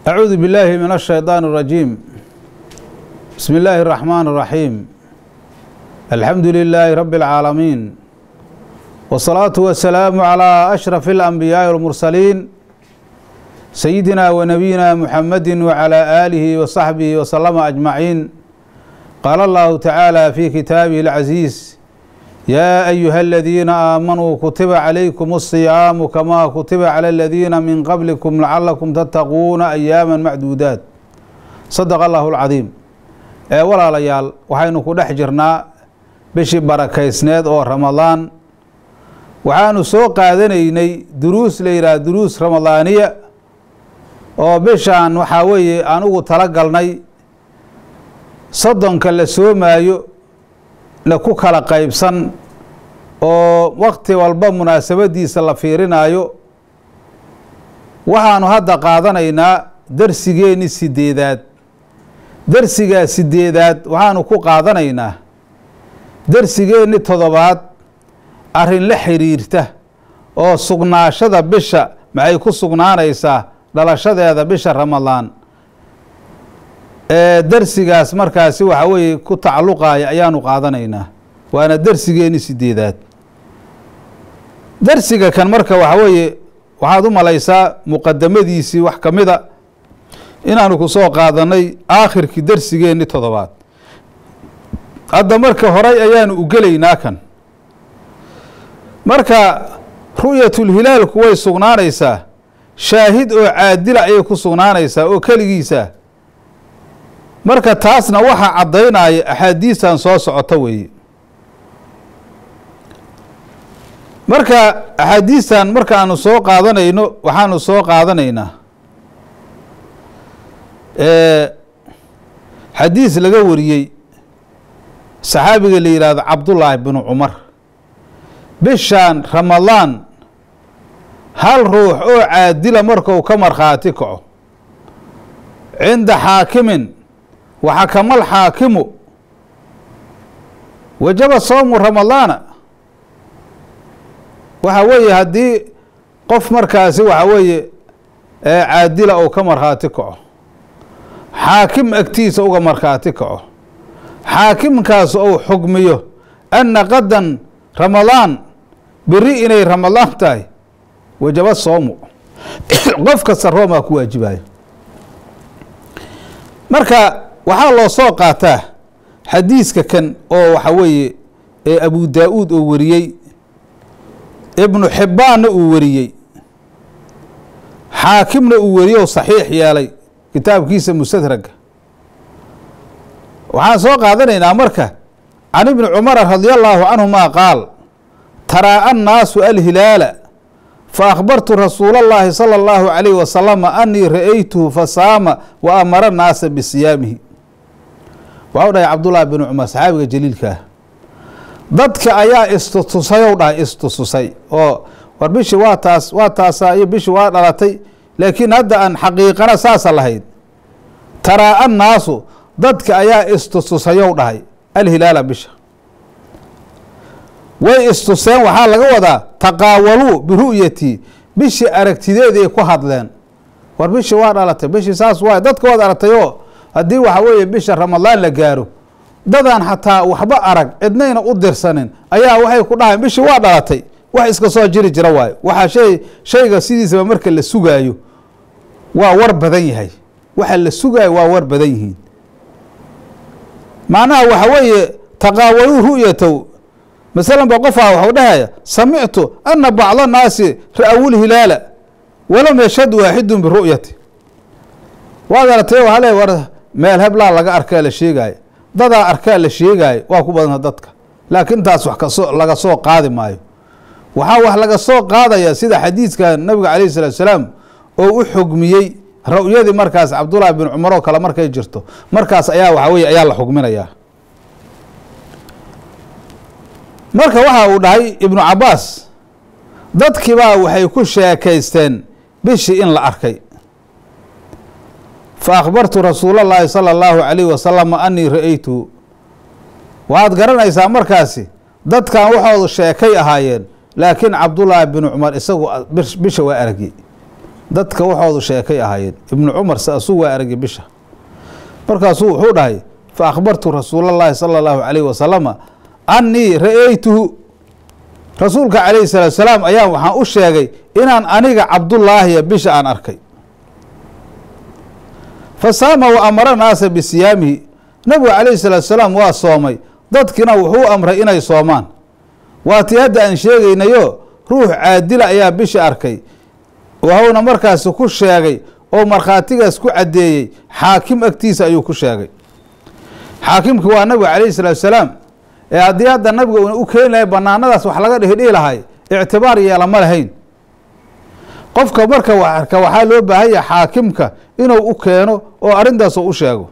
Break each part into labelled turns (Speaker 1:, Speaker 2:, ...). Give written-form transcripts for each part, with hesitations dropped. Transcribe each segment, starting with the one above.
Speaker 1: أعوذ بالله من الشيطان الرجيم. بسم الله الرحمن الرحيم. الحمد لله رب العالمين، والصلاة والسلام على أشرف الأنبياء والمرسلين سيدنا ونبينا محمد وعلى آله وصحبه وسلم أجمعين. قال الله تعالى في كتابه العزيز: يا أيها الذين آمنوا كتب عليكم الصيام كما كتب على الذين من قبلكم لعلكم تتقون أياما معدودات. صدق الله العظيم. ولا ليال وحين كدح جرنا بشي بركيسناد أو رمضان، وحانو سوق هذيني دروس ليرا دروس رمضانية أو بشان وحاوي أنو تلقلني صدن كلا سومايو نكو kala qaybsan oo waqti walba munaasabadiisa la fiirinayo. waxaanu hadda qaadanaynaa darsigeeni sideedaad. darsiga sideedaad waxaanu ku qaadanaynaa darsigeeni toddobaad arrin la xiriirta oo sugnaashada bisha maxay ku sugnaanaysaa dhalashadeeda bisha Ramadaan. darsigaas markaasi waxa weeye ku tacalluqaya ayaanu qaadanaynaa, waana darsigeeni sideedaad. darsiga kan marka waxa weeye waxaad u malaysaa muqadamadiisii wax ka mida inaanu ku soo qaadanay aakhirkii darsigeeni toddobaad. hadda marka horay ayaanu u gelaynaa kan. marka ru'yatul hilaalku way sugnaanaysaa, shaahid oo caadila ayay ku sugnaanaysaa oo keligiisa. marka taasna waxa cadaynaya axaadiistan soo socota weeye. marka axaadiistan markaanu soo qaadanayno waxaanu soo qaadanaynaa xadiis laga wariyey saxaabiga la yiraahdo Cabdullaahi bin Cumar. bishan Ramadaan hal ruux oo caadila markuu ka markhaati kaco cinda xaakimin وحكم الحاكم وجب صوم رمضان. وحوي هدي قف مركزي وحوي عادل أو كمرخاتكو حاكم اكتيس أو كمرخاتكو حاكم كاس أو حكميه أن غدا رمضان بريئني رمضان تاي وجب الصوم. قف كسر ما كو واجباي. مركا waxaa loo soo qaataa xadiiska kan oo waxa weeye Abu Daawud oo wariyay, Ibn Hibban oo wariyay, Haakimna oo wariyay oo saxiix yeelay kitaabkiisa Mustadrag. waxaan soo qaadanaynaa marka عن ابن عمر رضي الله عنهما قال: ترى الناس الهلال فأخبرت رسول الله صلى الله عليه وسلم أني رأيته فصام وأمر الناس بصيامه. وعودا عبد الله بن عمر صحابي جليل كاه ضدك أيا استصي ودا استصي أو وربيش واتاس يبيش وادلتي، لكن هذا أن حقيقة أساس الله. ترى الناس ضدك أيا استصي ودا الهلال بش واستصي وحال ودا تقاولوا برؤيتي بش أركتدي كو هادلين وربيش وادلتي بش ساس واي ضدك وادلتيو haddii waxa weeye bisha Ramadaan la gaaro dadaan xataa waxba arag cidnayna u dirsanin ayaa waxay ku dhahay bishi waa dhalatay, wax iska soo jiri jira waayo. waxa shayga sidiisaba marka la sugaayo waa war badan yahay, waxa la sugaayo waa war badan yihiin. macnaha waxa weeye taqaawalu ru'yatu مثلا بقفها وحودها سمعت أن بعض الناس رأوا الهلال ولم يشهد واحد برؤيته. وهذا تيو هلا ورد meel hebla laga arkaa la sheegay, dada arkaa la sheegay waa ku badan dadka, laakiin taas wax ka soo laga soo qaadi maayo. waxa wax laga soo qaadaya sida xadiiska nabiga kaleey sallallahu alayhi wasallam oo u xugmiyay ra'yadii markaas Cabdullah bin Umar oo kala markay jirto, markaas ayaa waxa weey ayaa la xugminaya. marka waxa uu dhahay Ibn Abbas dadkiiba waxay ku sheekaysteen bishii in la arkay. فأخبرت رسول الله صلى الله عليه وسلم أني رأيته. وهاد قرنيسا مركاسي دad kan waxoodu sheekay ahaayeen, laakiin Cabdullah bin Umar isagu bisha waa aragay. dadka waxoodu sheekay ahaayeen ibnu cumar saasuu waa aragay bisha markaasuu wuxuu dhahay fa akhbartu rasuulallaahi sala allahu calayhi wasalama annii ra'aytuhu rasuulka calayhi salaatu salaam ayaan waxaan u sheegay inaan aniga cabdullaahiya bisha aan arkay fa saama wa amara naasa bisiyaamihi nabigu calayhi salaatu salaam waa soomay dadkina wuxuu amray inay soomaan waatii hadda aan sheegaynayo ruux caadila ayaa bisha arkay wuxuuna markaasi ku sheegay oo markhaatigaas ku caddeeyey xaakim agtiisa ayuu ku sheegay xaakimki waa nabiga calayhi salaatu salaam ee haddii hadda nabiga una u keeni lahay banaanadaas wax laga dhihi lahay ictibaar yeela ma lahayn qofka marka wax arka waxaa loo baahan yahay xaakimka inuu u keeno oo arrintaas u sheego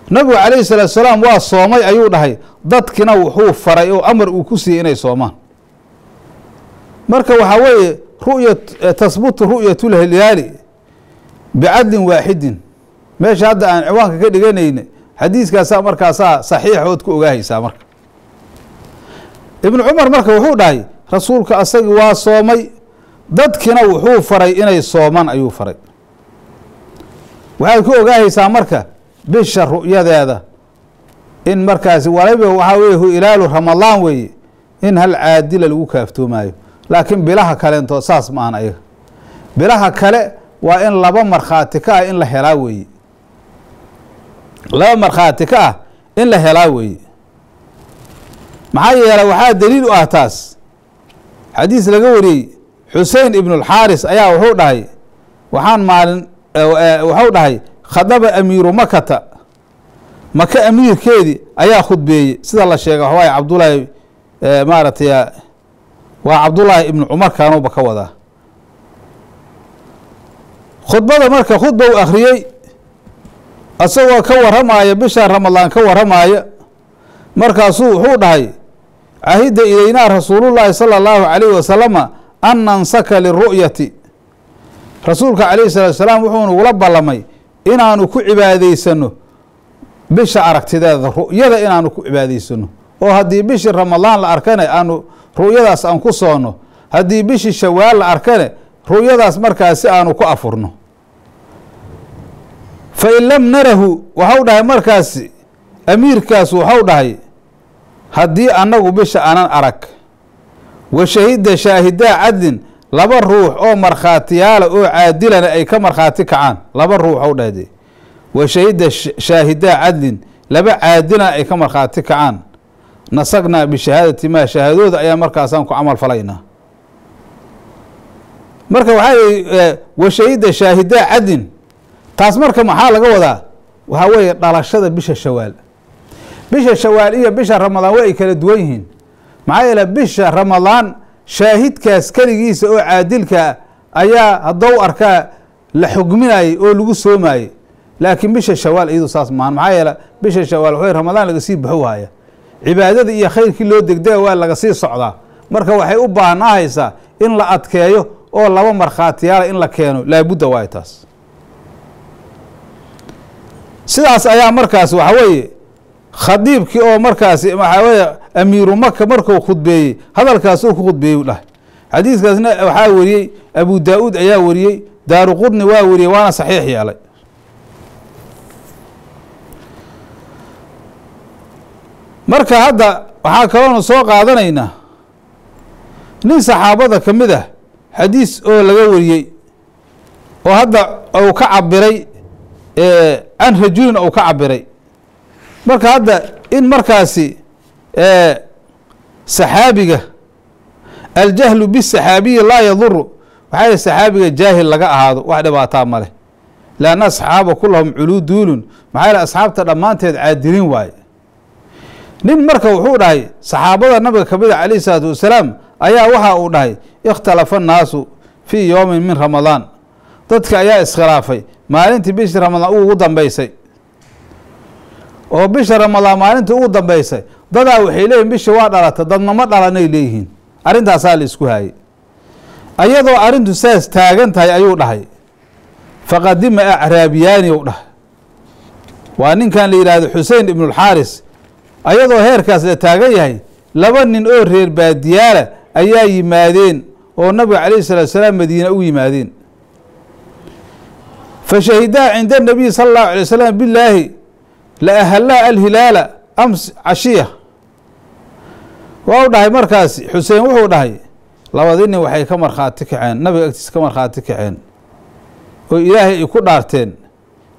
Speaker 1: nabigu calayhi salaatu salaam waa soomay ayuu dhahay dadkina wuxuu faray oo amar uu ku siiyey inay soomaan marka waxaa weeye tasbutu ru'yatulhilaali bicadlin waaxidin meesha hadda aan ciwaanka ka dhiganayna xadiiskaasaa markaasaa saxiixood ku ogaahaysaa marka ibnu cumar marka wuxuu dhahay rasuulka asagii waa soomay dadkina wuxuu faray inay soomaan ayuu faray waxaad ku ogaahaysaa marka bisha ru'yadeeda in markaasi waliba waxaa weye ilaalu ramadaan weeye in hal caadila lagu kaaftoomayo laakiin bilaha kaleentood saas ma ahan ayaga bilaha kale waa in laba markhaati ka ah in la helaa weeye laba markhaati ka ah in la helaa weeye maxaa yeelay waxaa daliil u ah taas xadiis laga wariyey xusein ibnulxaaris ayaa wuxuu dhahay waxaan maalin wuxuu dhahay khadaba amiiru makata maka amiirkeedii ayaa khudbeeyey sida la sheegay waxawaaye cabdullaahi maaragtay waa cabdullaahi ibnu cumar kaanuuba ka wadaa khudbada marka khudba u akhriyey isagoo ka waramaaya bisha ramadaan ka waramaaya markaasuu wuxuu dhahay cahida ilaynaa rasuulullaahi sala allahu calayhi wasalama an nansaka liru'yati rasuulka calayhi salaatu salaam wuxuu nagula ballamay inaanu ku cibaadaysano bisha aragtideeda ru'yada inaanu ku cibaadaysano oo haddii bishii ramadaan la arkane aanu ru'yadaas aan ku soono haddii bishii shawaal la arkane ru'yadaas markaasi aanu ku afurno fa in lam narahu waxau dhahay markaasi amiirkaas waxau dhahay haddii annagu bisha anan arag wa shahida shaahidaa cadlin laba ruux oo markhaatiyaala oo caadilana ay ka markhaati kacaan laba ruux waxau dhahde wa shahida shaahidaa cadlin laba caadilana ay ka markhaati kacaan nasagnaa bishahaadati maa shahaadooda ayaa markaasaan ku camal falaynaa marka waxaa yihi wa shahida shaahidaa cadlin taas marka maxaa laga wadaa waxaa weeye dhalashada bisha shawaal bisha shawaal iyo bisha ramadaan waa ay kala duwan yihiin maxaa yeele bisha ramadaan shaahidkaas keligiisa oo caadilkaa ayaa haddou arkaa la xugminayey oo lagu soomayey laakiin bisha shawaal iyadu saas maahan maxaa yeele bisha shawaal waxay ramadaan laga sii baxo haya cibaadada iyo khayrkii loo degdega waa laga sii socdaa marka waxay u baahnahaysaa in la adkeeyo oo laba markhaatiyaala in la keeno laabudda waay taas sidaas ayaa markaas waxa weeye khadiibkii oo markaasi waxaa weye amiiru maka markuu khudbeeyey hadalkaasuu ku khudbeeyey u dhahay xadiiskaasna waxaa wariyey abu daa-uud ayaa wariyey daaru qudni waa wariyey waana saxiix yeelay marka hadda waxaa kaloonu soo qaadanaynaa nin saxaabada ka mid ah xadiis oo laga wariyey oo hadda uu ka cabiray can rajulin uu ka cabiray marka hadda in markaasi saxaabiga aljahlu bisaxaabiyi laa yaduru waxaa yihi saxaabiga jaahil laga ahaado wax dhibaataa ma leh lianna asxaaba kulahum culuduulun maxaa yihi asxaabta dhammaanteed caadilin waaye nin marka wuxuu dhahay saxaabada nabiga ka mida calayhi salaatu wasalaam ayaa waxa uu dhahay ikhtalafa annaasu fii yowmin min ramadaan dadka ayaa iskhilaafay maalintii bishii ramadaan ugu dambeysay oo bisha ramadaan maalintii ugu dambeysay dadaa waxay leeyihin bisha waa dhalata dadnama dhalanay leeyihiin arrintaasaa la isku haayey ayadoo arrintu saas taagan tahay ayuu dhahay faqadima acraabiyaani u dhahay waa ninkan la yidhaahdo xusein ibnulxaaris ayadoo heerkaas la taagan yahay laba nin oo reer baadiyaala ayaa yimaadeen oo nabiga calayhi salatu salaam madiina u yimaadeen فشهدا عند النبي صلى الله عليه وسلم بالله لأهلا الهلال أمس عشية وأوضح مركز حسين وحوضح لواديني وحي كمر خاتك عين نبي أكتس كمر خاتك عين وإلهي يكون دارتين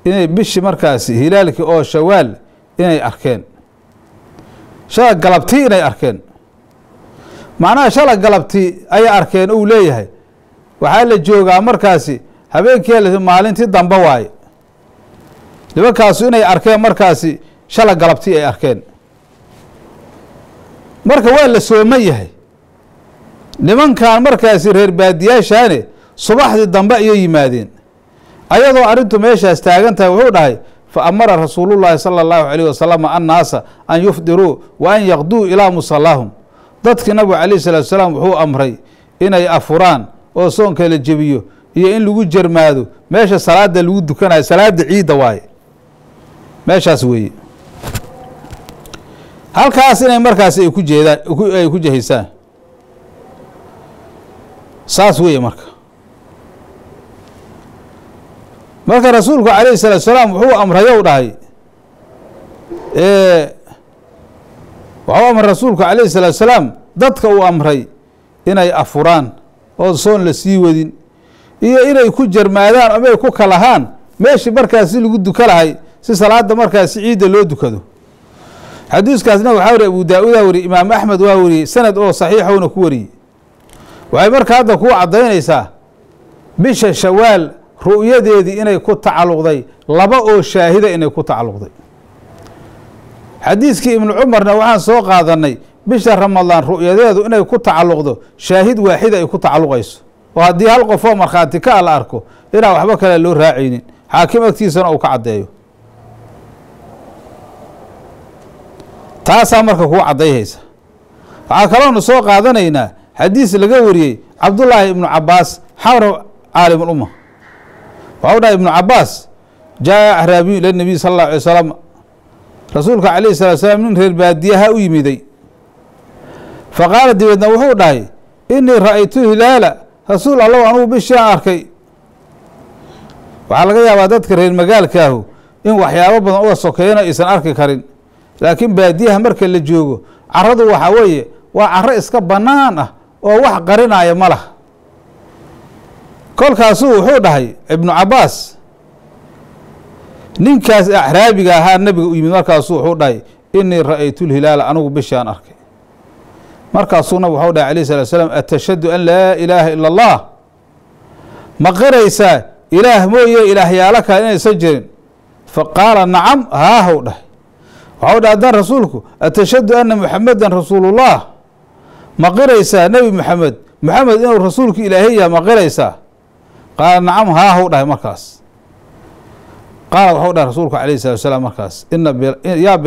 Speaker 1: إني بش مركزي هلالك أو شوال إني أركين شاء قلبتي إني أركين معناها شاء قلبتي أي أركين أوليه وحال الجوغا مركزي habeenkii la maalintii dambe waay nimankaas inay arkeen markaasi shala galabtii ay arkeen marka waa la sooman yahay nimankan markaasi reer baadiyaashaane subaxdii dambe ay yimaadeen ayadoo arintu meeshaas taagan tahay wuxuu dhahay fa amara rasuulullaahi sallallahu alayhi wasallam annaasa an yufdiru wa an yaqdu ila musallahum dadkii nabiga calayhi salaatu wasalaam wuxuu amray inay afuraan oo soonka la jabiyo iyo in lagu jarmaado meesha salaada lagu dukanayo salaada ciida waaye meeshaas weeye halkaas inay markaas ay ku jeedaan ay ku jahaysaan saas weeye marka rasuulku calayhi salaatu wasalaam wuxuu amrayo dhahay wuxuu amray rasuulku calayhi salaatu wasalaam dadka uu amray inay afuraan oo soon la sii wadin iyo inay ku jarmaadaan ama ay ku kalahaan meeshii markaasi lagu dukalahay si salaada markaasi ciida loo dukado xadiiskaasna waxaa wari abu daa'uud wari imaam axmed waa wari sanad oo saxiixowna ku wariyey waxay marka hadda ku cadaynaysaa bisha shawaal ru'yadeedii inay ku tacalluqday laba oo shaahida inay ku tacalluqday xadiiskii ibnu cumarna waxaan soo qaadanay bisha ramadaan ru'yadeedu inay ku tacalluqdo shaahid waaxid ay ku tacalluqayso oo haddii hal qof oo markhaati ka la arko inaan waxba kale loo raacaynin xaakim agtiisana uu ka caddeeyo taasaa marka kuu caddayhaysa waxaa kaloonu soo qaadanaynaa xadiis laga wariyey cabdullaahi ibnu cabaas xamr caalim ulumma waxau dhahay ibnu cabaas jaa acraabiyu ila nabiy sala allahu alay wasalam rasuulka calayhi salatu wasalaam nin reer baadiyaha u yimiday faqaala dabeedna wuxuu dhahay inii ra'aytu hilaala rasuul allow anugu bishii aan arkay waxaa laga yaabaa dadka reer magaalkaahu in waxyaabo badan uga sokeeyana aysan arki karin laakiin baadiyaha marka la joogo caradu waxaa weeye waa caro iska bannaan ah oo wax qarinaya ma laha kolkaasuu wuxuu dhahay ibnu cabaas ninkaas acraabiga ahaa nabiga u yimid markaasuu wuxuu dhahay inii ra'aytu lhilaala anugu bishii aan arkay markaasuu nabig waxau dhahay alayh salatu wasalaam atashhadu an laa ilaaha ila allah ma qiraysaa ilaah mooye ilaahyaalo kale inaysan jirin faqaala nacam haahow dhahay waxau dhahay haddaan rasuulku atashhadu anna muxamedan rasuulullah ma qiraysaa nebi moxamed inuu rasuulku ilaahay yahay ma qiraysaa qaala nacam haahow dhahay markaas qaala waxau dhahay rasuulku alayh salatu wasalaam markaas yaa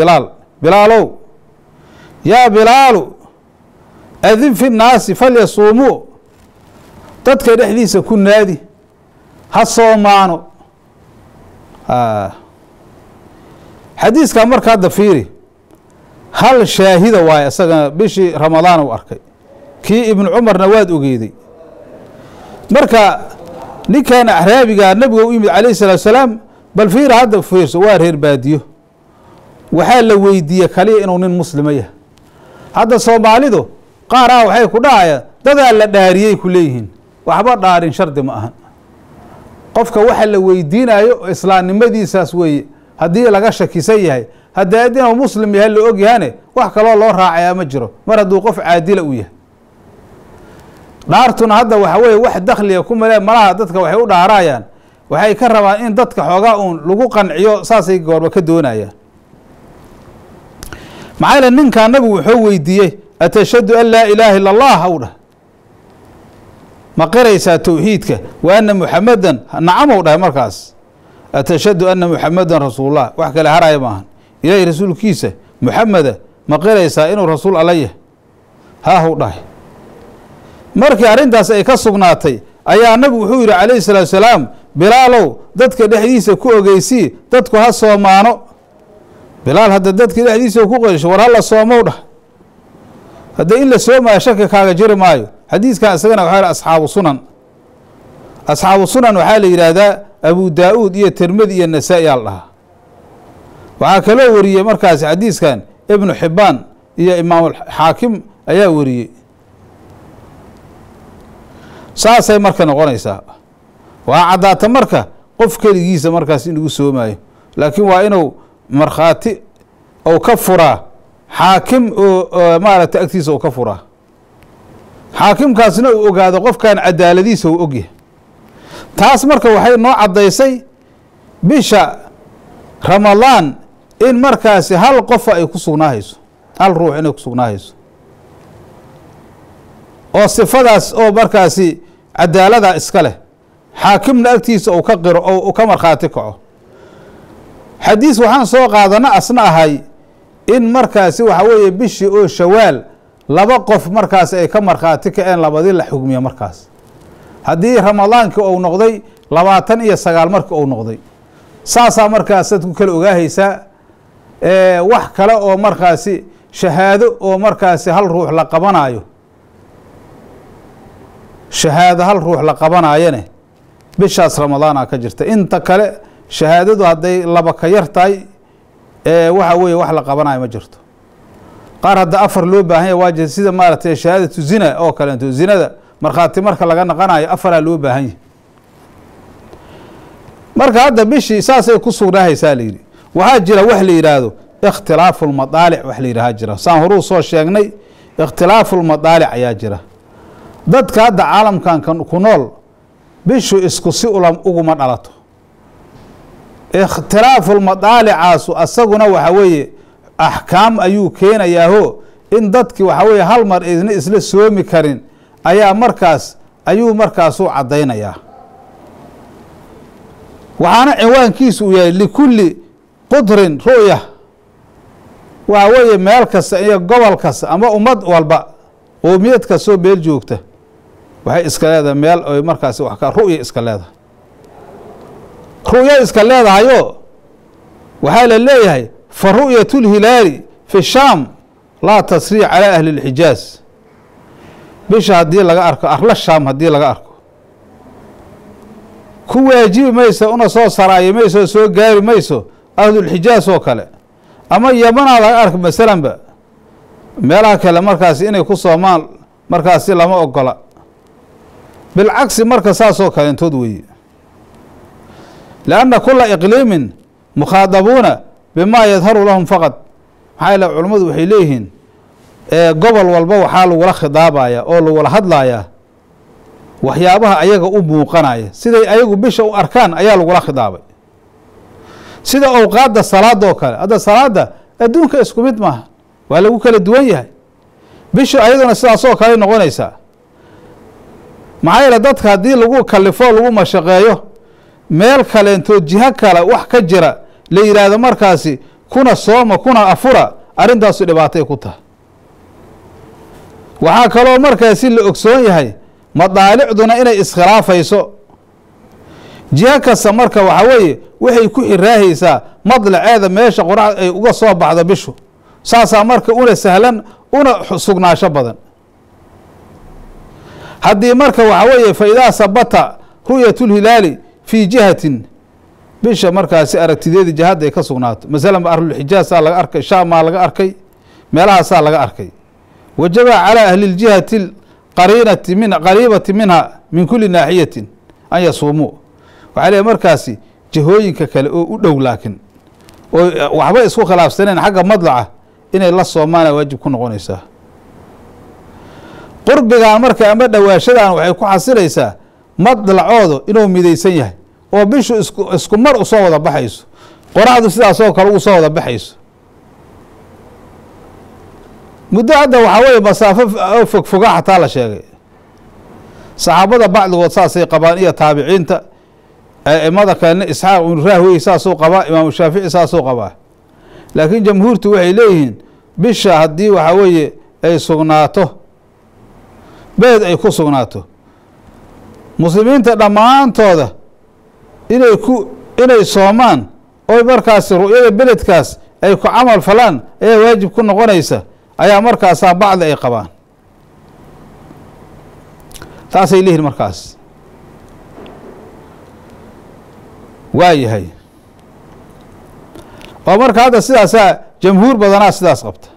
Speaker 1: bilaalow yaa bilaalu adin fi nnaasi falyasuumuu dadka dhexdiisa ku naadi ha soomaano xadiiskaa marka hadda fiiri hal shaahida waaye isagana bishii ramadaan uu arkay kii ibnu cumarna waad ogeeday marka ninkan acraabigaa nabiga u yimid calayhi salatu wasalaam bal fiira hadda fiirso waa reer baadiyo waxaa la weydiiye kaliya inuu nin muslima yahay hadda soomaalidu qaar ah waxay ku dhahayaan dadaa la dhaariyey ku leeyihiin waxba dhaarin shardi ma ahan qofka waxa la weydiinayo islaamnimadiisaas weeye haddii laga shakisan yahay haddii inuu muslim yahay la og yahane wax kaloo loo raacayaa ma jiro mar hadduu qof caadila u yahay dhaartuna hadda waxa weeye wax dakhliga ku malee malaha dadka waxay u dhaarayaan waxay ka rabaan in dadka xoogaa uun lagu qanciyo saasay goorba ka doonayaan maxaa yeele ninkaa nabigu wuxuu weydiiyey atashhadu an laa ilaaha ila allah haw dhah ma qiraysaa towxiidka wa anna muxamedan nacamow dhahay markaas atashhadu anna muxamedan rasuulullah wax kale haraya maahan ilaahay rasuulkiisa muxameda ma qiraysaa inuu rasuul alla yahay haahow dhahay markii arrintaas ay ka sugnaatay ayaa nabigu wuxuu yidhi calayhi salaatu wasalaam bilaalow dadka dhexdiisa ku ogeysii dadku ha soomaano bilaal hadda dadka dhexdiisa ku qoysho war hala soomow dhah hadda in la soomaayo shaki kaaga jiri maayo xadiiskan isagana waxaa yidhi asxaabu sunan waxaa la yidhaahdaa أبو داود إيه ترمذي إيه النسائي الله وعاكلو وريه مركز حديث كان ابن حبان إيه إمام الحاكم أيا وريه saasay marka noqonaysaa waa cadaata marka qof kaligiisa markaas inuu soomayo laakiin waa inuu marxaati oo ka furaa xaakim oo maaragtay agtiisa oo ka furaa xaakimkaasna uu ogaado qofkan cadaaladiisa uu ogyahay taas marka waxay noo cadaysay bisha ramadaan in markaas hal qof ay ku sugnaahayso hal ruux inay ku sugnaahayso oo sifadaas oo markaasi cadaalada iska leh xaakimna agtiisa uu ka qiro oo ka marxaati kaco xadiis waxaan soo qaadana asna ahay in markaasi waxa weeye bishii oo shawaal laba qof markaas ay ka marxaati kaceen labadii la xugmiya markaas haddii ramadaanka uu noqday 29 marka uu noqday saasaa markaas dadku kala ogaahaysaa wax kale oo markaasi shahaado oo markaasi hal ruux la qabanayo shahaado hal ruux la qabanaayane bishaas ramadaana ka jirta inta kale shahaadadu hadday laba ka yar tahay waxa weeye wax la qabanayo ma jirto qaar hadda afar loo baahan yahay waajib sida maaragtay shahaadatu zina oo kale inta zinada markhaati marka laga naqanayo afar loo baahan yahay marka hadda bishii saasay ku sugnaahaysaa leeyri waxa jira wax la yiraahdo ikhtilaafu al-madaalic wax la yiraahdo jira saan horu soo sheegnay ikhtilaafu al-madaalic ayaa jira dadka hadda caalamkan ku nool bishu isku si uguma dhalato ikhtilaafu al-madaalicaas asaguna waxa weeye axkaam ayuu keenayaaho in dadki waxa weeye hal mar isla soomi karin ayaa markaas ayuu markaas u cadaynayaa waxaana ciwaankiisu yahay likulli qudrin ru'ya waxa weeye meel kasta iyo gobol kasta ama ummad walba qoomiyad kastoo meel joogta waxay iska leedahay meel ay markaas wax ka ru'ya iska leedahay ru'ya iska leedahayo waxaa la leeyahay fa ru'yatul hilaali fi shaam laa tasriic calaa ahli alxijaaz bisha haddii laga arko arla shaam haddii laga arko ku waajibi mayso una soo saraayo mayso soo gaari mayso ahlulxijaaz oo kale ama yamanaa laga arko masalanba meelaha kale markaas inay ku soomaan markaasi lama ogola بالعكس مركز ساسو كالنتود وي لأن كل إقليم مخاطبون بما يظهر لهم فقط حال علماء وحيليهن قبل والبو حال ولا خضابايا أو ولا هدلايا وحيابها أيغا أبو قنايا سيدا أيغا بيش أو أركان أيال ولا خضابا سيدا أوقات دا الصلاة دوكا هذا الصلاة دا أدونك اسكوميت معها ولا وكال الدوية بيش أيضا ساسو كالي نغونيسا maxay dadka hadii lagu kalifo lagu mashaqeeyo meel kale inta jiha kale wax ka jira la yiraahdo markaasi kuna sooma kuna afura arintaas dhibaatay ku tahay waxa kale markaasi la ogsoon yahay madaalicduna inay iskhilaafayso jiha kasta marka waxa weeye waxay ku xiraahaysaa madlaceeda meesha quraacda ay uga soo baxdo bishu saasa marka una sahlan una sugnaasho badan haddii marka waxa weeye faidaa sabata ru'yatul hilaali fi jihatin bisha markaasi aragtideedii jihada ay ka sugnaato masalan ahlul xijaaz laga arkay shaam laga arkay meelahaas laga arkay wajaba ala ahli aljihati qarinati min qaribati minha min kulli naahiyatin an yasuumu waxa markaasi jihooyinka kale oo u dhow laakin oo waxba isku khilaafsaneen xagga madlaca inay la soomaan waajib ku noqonaysaa qurbiga marka ama dhawaashadan waxay ku xasilaysaa madlacoodo inuu midaysan yahay oo bishu isku mar u soo wada baxayso qoraxdu sidaas oo kale u soo wada baxayso muddo hadda waxa weeye masaafo fogfoga xataa la sheegay saxaabada bacdigood saasay qabaan iyo taabiciinta aimada kalena isxaaq ibn rahwey saasoo qabaa imaam shaafici saasoo qabaa laakiin jamhuurtu waxay leeyihiin bisha haddii waxa weeye ay sugnaato beed ay ku sugnaato muslimiinta dhammaantooda inay soomaan oo markaas ru'yada beledkaas ay ku camal falaan ayaa waajib ku noqonaysa ayaa markaasaa bacdi ay qabaan taasay leeyihiin markaas waayahay oo marka hadda sidaasaa jamhuur badanaa sidaas qabta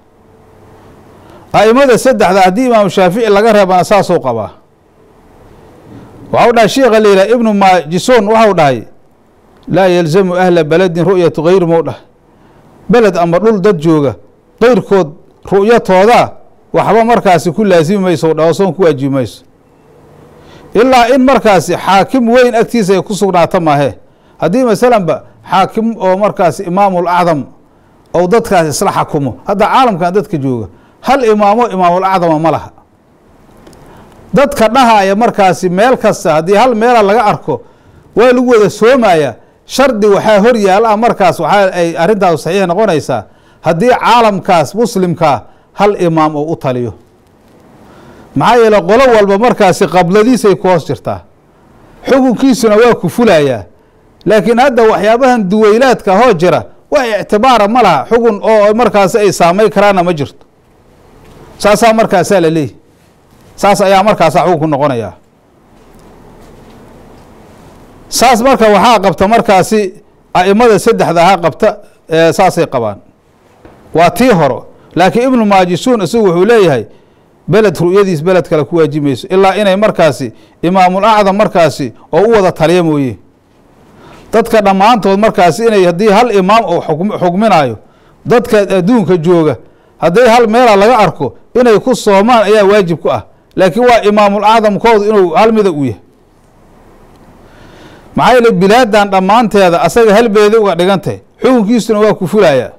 Speaker 1: a'imada saddexda haddii imaamu shaafici laga reebana saasuu qabaa waxau dhahay sheekha la yidhaha ibnu maajisuun waxau dhahay laa yalzamu ahla beledin ru'yatu gayri mau dhahay beled ama dhul dad jooga qayrkood ru'yatooda waxba markaasi ku laasimi mayso dhaho soon ku waajibi mayso ilaa in markaasi xaakim weyn agtiisa ay ku sugnaato maahe haddii masalanba xaakim oo markaasi imaamul acdam ou dadkaas isla xakumo hadda caalamkan dadka jooga hal imaamo imaamul acdama ma laha dadka dhahaya markaasi meel kasta haddii hal meela laga arko waa lagu wada soomaya shardi waxaa hor yaala markaas waxaa ay arrintaas saxiix noqonaysaa haddii caalamkaas muslimkaa hal imaam oo u taliyo maxaa yeele qolo walba markaasi qabladiisay ku hoos jirtaa xukunkiisuna waa ku fulayaa laakiin hadda waxyaabahan duweylaadka hoo jira wax ictibaara ma laha xukun oo markaasi ay saamay karaana ma jirto saasaa markaasaa la leeyahy saas ayaa markaasaa xukunku noqonayaa saas marka waxaa qabta markaasi a'imada saddexda ahaa qabta saasay qabaan waa tii horo laakiin ibnu maajisuun isagu wuxuu leeyahay beled ru'yadiis beled kale ku waajimayso ilaa inay markaasi imaamul acdam markaasi oo u wada taliya mooye dadka dhammaantood markaasi inay haddii hal imaam oo xukminayo dadka adduunka jooga haddii hal meela laga arko inay ku soomaan ayaa waajib ku ah laakiin waa imaamul acdamkoodu inuu hal mida u yahay maxaa yeele bilaadan dhammaanteeda asaga halbeeda uga dhigantahay xukunkiisuna waa ku fulayaa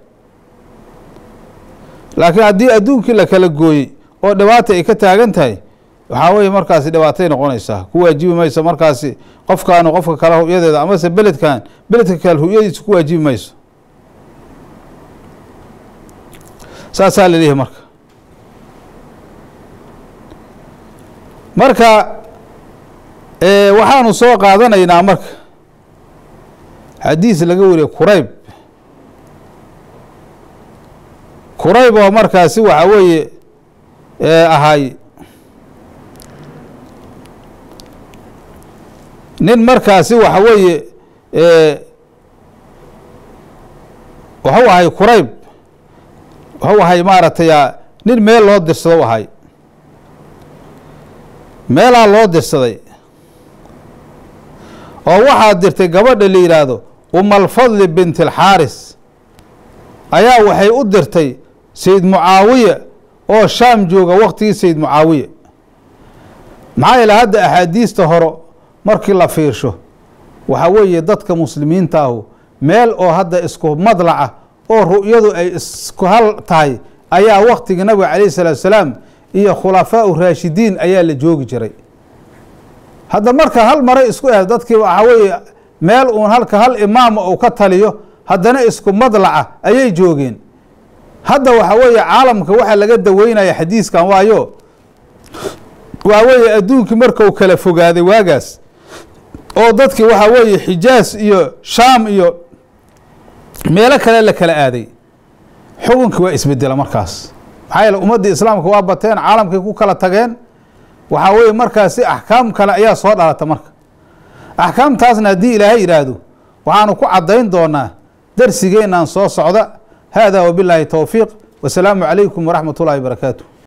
Speaker 1: laakiin haddii adduunkii la kala gooyey oo dhibaata ay ka taagan tahay waxaa weye markaasi dhibaatay noqonaysaa ku waajibi mayso markaasi qofkaanu qofka kale ru'yadeeda amase beledka kale ru'yadiisa ku waajibi mayso saasaa la leeyahay marka waxaanu soo qaadanaynaa marka xadiis laga wariye kurayb oo markaasi waxaa weeye ahay nin markaasi waxa weeye waxuu ahay kurayb waxuu ahay maaragtay nin meel loo dirsado ahay meelaa loo dirsaday oo waxaa dirtay gabadha la yidhaahdo umalfadli bint alxaaris ayaa waxay u dirtay sayd mucaawiya oo shaam jooga waktigii sayd mucaawiya maxaa yeele hadda axaadiista horo markii la fiirsho waxaa weeye dadka muslimiinta ahu meel oo hadda isku madlaca oo ru'yadu ay isku hal tahay ayaa waktigii nabiga calayhi salaatu salaam iyo khulafaau raashidiin ayaa la joogi jiray hadda marka hal maray isku dadkii waxaa weeye meel uun hal imaama uu ka taliyo haddana isku madlaca ayay joogeen hadda waxaa weeye caalamka waxaa laga daweynaya xadiiskan waayo waa weeye adduunkii markau kala fogaaday waagaas oo dadkii waxaa weeye xijaas iyo shaam iyo meelo kale la kala aaday xukunkii waa isbedela markaas maxaa yeele ummaddii islaamka waa bateen caalamkay ku kala tageen waxaa weeye markaasi axkaam kale ayaa soo dhalata marka axkaamtaasna haddii ilaahay yidhaahdo waxaanu ku caddayn doonaa darsigeennan soo socda haadaa wabilaahi towfiiq wasalaamu calaykum waraxmat ullahi barakaatu